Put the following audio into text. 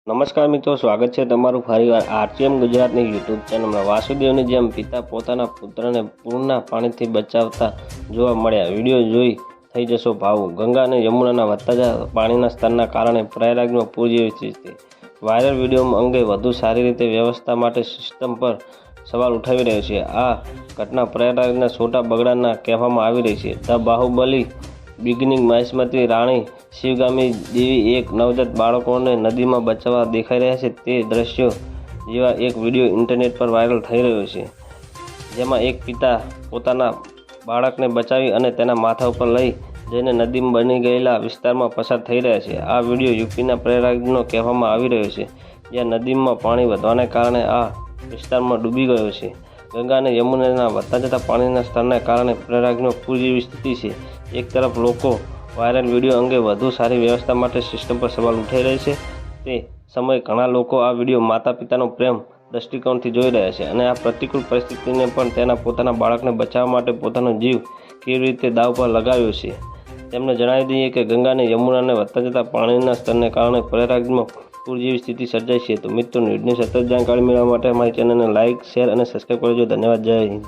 નમસ્કાર મિત્રો, સ્વાગત છે તમારું ફરીવાર આરટીએમ ગુજરાતની યુટ્યુબ ચેનલમાં। વાસુદેવની જેમ પિતા પોતાના પુત્રને પૂરના પાણીથી બચાવતા જોવા મળ્યા। વિડીયો જોઈ થઈ જશો ભાવુક। ગંગા અને યમુનાના વધતા જતા પાણીના સ્તરના કારણે પ્રયાગરાજમાં પૂર જેવી સ્થિતિ। વાયરલ વિડીયો અંગે વધુ સારી રીતે વ્યવસ્થા માટે સિસ્ટમ પર સવાલ ઉઠાવી રહ્યો છે। આ ઘટના પ્રયાગરાજના છોટા બગડાના કહેવામાં આવી રહી છે। ધ બાહુબલી બિગિનિંગ મહેશ્મતી રાણી શિવગામી દેવી એક નવજાત બાળકોને નદીમાં બચાવવા દેખાઈ રહ્યા છે। તે દ્રશ્યો જેવા એક વિડીયો ઇન્ટરનેટ પર વાયરલ થઈ રહ્યો છે, જેમાં એક પિતા પોતાના બાળકને બચાવી અને તેના માથા ઉપર લઈ જઈને નદીમાં બની ગયેલા વિસ્તારમાં પસાર થઈ રહ્યા છે। આ વિડીયો યુપીના પ્રયાગરાજનો કહેવામાં આવી રહ્યો છે, જ્યાં નદીમાં પાણી વધવાને કારણે આ વિસ્તારમાં ડૂબી ગયો છે। ગંગા અને યમુનાના વધતા જતા પાણીના સ્તરને કારણે પ્રયાગરાજમાં પૂર જેવી સ્થિતિ છે। એક તરફ લોકો વાયરલ વિડીયો અંગે વધુ સારી વ્યવસ્થા માટે સિસ્ટમ પર સવાલ ઉઠાઈ રહી છે, તે સમયે ઘણા લોકો આ વિડીયો માતા પિતાનો પ્રેમ દૃષ્ટિકોણથી જોઈ રહ્યા છે અને આ પ્રતિકૂળ પરિસ્થિતિને પણ તેના પોતાના બાળકને બચાવવા માટે પોતાનો જીવ કેવી રીતે દાવ પર લગાવ્યો છે। તેમને જણાવી દઈએ કે ગંગા અને યમુનાને વધતા જતા પાણીના સ્તરને કારણે પ્રયાગરાજમાં પૂર જેવી સ્થિતિ સર્જાઈ છે। તો મિત્રો, ન્યૂઝની સતત જાણકારી મેળવવા માટે અમારી ચેનલને લાઇક, શેર અને સબસ્ક્રાઈબ કરજો। ધન્યવાદ। જય હિન્દ।